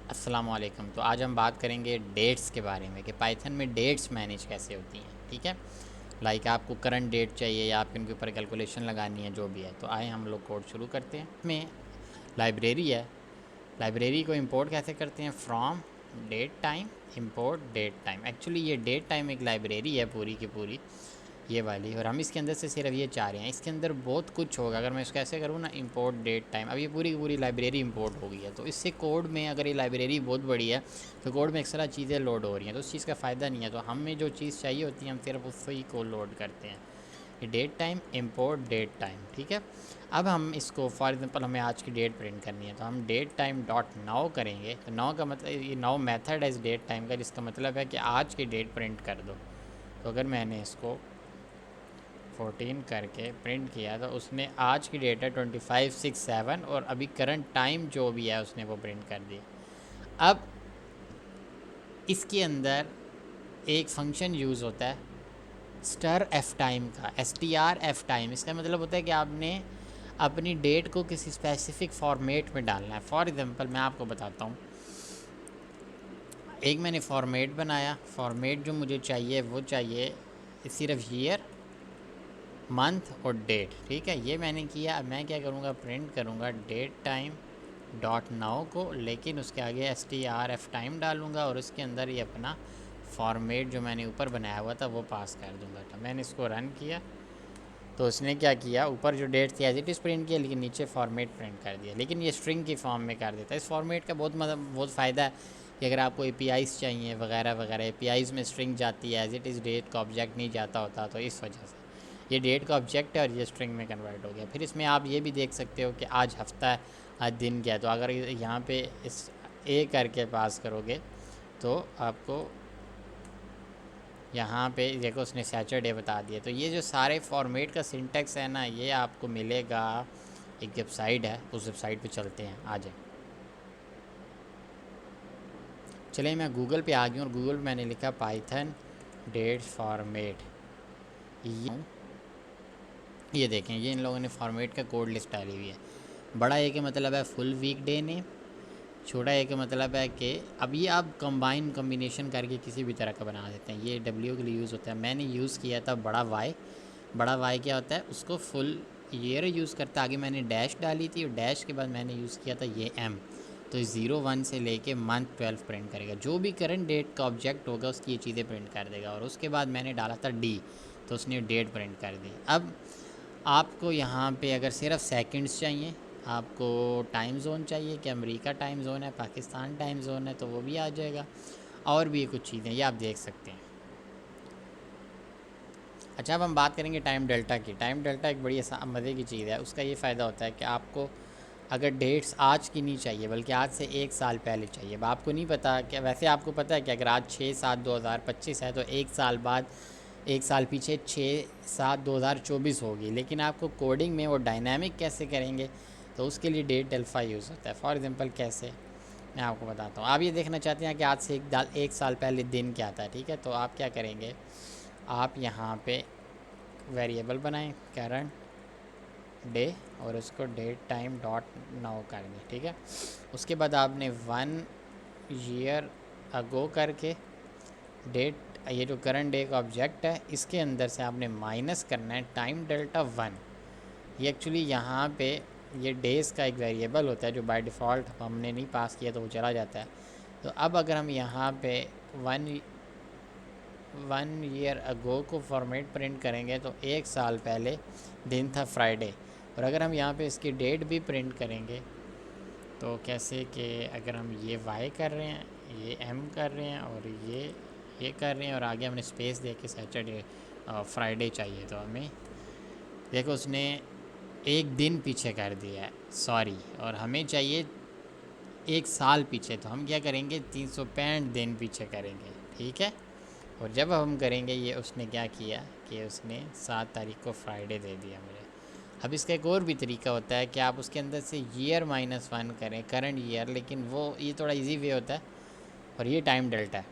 अस्सलाम वालेकुम। तो आज हम बात करेंगे डेट्स के बारे में कि पाइथन में डेट्स मैनेज कैसे होती हैं। ठीक है, लाइक आपको करंट डेट चाहिए या आप इनके ऊपर कैलकुलेशन लगानी है, जो भी है। तो आए हम लोग कोड शुरू करते हैं। इसमें लाइब्रेरी है, लाइब्रेरी को इंपोर्ट कैसे करते हैं, from datetime import datetime. Actually ये डेट टाइम एक लाइब्रेरी है पूरी की पूरी, ये वाली, और हम इसके अंदर से सिर्फ ये चाह रहे हैं। इसके अंदर बहुत कुछ होगा। अगर मैं इसको ऐसे करूँ ना, इंपोर्ट डेट टाइम, अब ये पूरी की पूरी लाइब्रेरी इंपोर्ट हो गई है। तो इससे कोड में, अगर ये लाइब्रेरी बहुत बड़ी है तो कोड में एक्स्ट्रा चीज़ें लोड हो रही हैं, तो उस चीज़ का फ़ायदा नहीं है। तो हमें जो चीज़ चाहिए होती है हम सिर्फ उसी को लोड करते हैं। ये datetime import datetime, ठीक है। अब हम इसको फॉर एग्जांपल हमें आज की डेट प्रिंट करनी है, तो हम डेट टाइम डॉट नाउ करेंगे। तो नाउ का मतलब, ये नाउ मेथड है इस डेट टाइम का, जिसका मतलब है कि आज की डेट प्रिंट कर दो। तो अगर मैंने इसको 14 करके प्रिंट किया तो उसने आज की डेट है 25/6/7, और अभी करंट टाइम जो भी है उसने वो प्रिंट कर दी। अब इसके अंदर एक फंक्शन यूज़ होता है स्टर एफ टाइम का, STR-F टाइम। इसका मतलब होता है कि आपने अपनी डेट को किसी स्पेसिफिक फॉर्मेट में डालना है। फॉर एग्ज़ाम्पल मैं आपको बताता हूँ, एक मैंने फॉर्मेट बनाया। फॉर्मेट जो मुझे चाहिए वो चाहिए सिर्फ ईयर, मंथ और डेट, ठीक है। ये मैंने किया। अब मैं क्या करूँगा, प्रिंट करूँगा डेट टाइम डॉट नाउ को, लेकिन उसके आगे STR-F टाइम डालूँगा और उसके अंदर ये अपना फॉर्मेट जो मैंने ऊपर बनाया हुआ था वो पास कर दूँगा। तो मैंने इसको रन किया तो उसने क्या किया, ऊपर जो डेट थी एज इट इज़ प्रिंट किया, लेकिन नीचे फॉर्मेट प्रिंट कर दिया। लेकिन ये स्ट्रिंग की फॉर्म में कर देता है। इस फॉर्मेट का बहुत फ़ायदा है कि अगर आपको APIs चाहिए वगैरह वगैरह, APIs में स्ट्रिंग जाती है, एज इट इज़ डेट का ऑब्जेक्ट नहीं जाता होता। तो इस वजह से ये डेट का ऑब्जेक्ट है और ये स्ट्रिंग में कन्वर्ट हो गया। फिर इसमें आप ये भी देख सकते हो कि आज हफ्ता है, आज दिन क्या है। तो अगर यहाँ पे इस ए करके पास करोगे तो आपको यहाँ पे देखो उसने सैटरडे बता दिया। तो ये जो सारे फॉर्मेट का सिंटेक्स है ना, ये आपको मिलेगा एक वेबसाइट है, उस वेबसाइट पे चलते हैं। आ जाए, चलिए मैं गूगल पे आ गया और गूगल पे मैंने लिखा पाइथन डेट फॉर्मेट। ये देखें, ये इन लोगों ने फॉर्मेट का कोड लिस्ट डाली हुई है। बड़ा ए का मतलब है फुल वीक डे नेम, छोटा ए का मतलब है कि अब ये आप कॉम्बिनेशन करके किसी भी तरह का बना देते हैं। ये W के लिए यूज़ होता है। मैंने यूज़ किया था बड़ा वाई। बड़ा वाई क्या होता है, उसको फुल ईयर यूज़ करता। आगे मैंने डैश डाली थी और डैश के बाद मैंने यूज़ किया था ये M। तो 01 से लेके मंथ 12 प्रिंट करेगा। जो भी करंट डेट का ऑब्जेक्ट होगा उसकी ये चीज़ें प्रिंट कर देगा। और उसके बाद मैंने डाला था D, तो उसने डेट प्रिंट कर दी। अब आपको यहाँ पे अगर सिर्फ सेकंड्स चाहिए, आपको टाइम ज़ोन चाहिए कि अमेरिका टाइम ज़ोन है, पाकिस्तान टाइम ज़ोन है, तो वो भी आ जाएगा। और भी कुछ चीज़ें ये आप देख सकते हैं। अच्छा, अब हम बात करेंगे टाइम डेल्टा की। टाइम डेल्टा एक बड़ी मज़े की चीज़ है। उसका ये फ़ायदा होता है कि आपको अगर डेट्स आज की नहीं चाहिए बल्कि आज से 1 साल पहले चाहिए। अब आपको नहीं पता कि, वैसे आपको पता है कि अगर आज 6/7/2025 है तो 1 साल बाद, 1 साल पीछे 6/7/2024 होगी। लेकिन आपको कोडिंग में वो डायनामिक कैसे करेंगे, तो उसके लिए डेट अल्फ़ा यूज़ होता है। फॉर एग्ज़ाम्पल कैसे, मैं आपको बताता हूँ। आप ये देखना चाहते हैं कि आज से 1 साल पहले दिन क्या था, ठीक है। तो आप क्या करेंगे, आप यहाँ पे वेरिएबल बनाएं करंट डे और उसको डेट टाइम डॉट नाउ कर दें, ठीक है। उसके बाद आपने 1 ईयर अगो करके डेट, ये जो करंट डे का ऑब्जेक्ट है इसके अंदर से आपने माइनस करना है टाइम डेल्टा 1। ये एक्चुअली यहाँ पे ये डेज़ का एक वेरिएबल होता है जो बाय डिफ़ॉल्ट हमने नहीं पास किया तो वो चला जाता है। तो अब अगर हम यहाँ पे 1 ईयर अगो को फॉर्मेट प्रिंट करेंगे तो 1 साल पहले दिन था फ्राइडे। और अगर हम यहाँ पे इसकी डेट भी प्रिंट करेंगे तो कैसे कि अगर हम ये वाई कर रहे हैं, ये M कर रहे हैं और ये कर रहे हैं, और आगे हमने स्पेस दे के सैटरडे फ्राइडे चाहिए, तो हमें देखो उसने एक दिन पीछे कर दिया है, सॉरी, और हमें चाहिए 1 साल पीछे। तो हम क्या करेंगे, 365 दिन पीछे करेंगे, ठीक है। और जब हम करेंगे, ये उसने क्या किया कि उसने 7 तारीख को फ्राइडे दे दिया मुझे। अब इसका एक और भी तरीका होता है कि आप उसके अंदर से ईयर -1 करें, करंट ईयर, लेकिन वो ये थोड़ा इजी वे होता है। और ये टाइम डेल्टा है।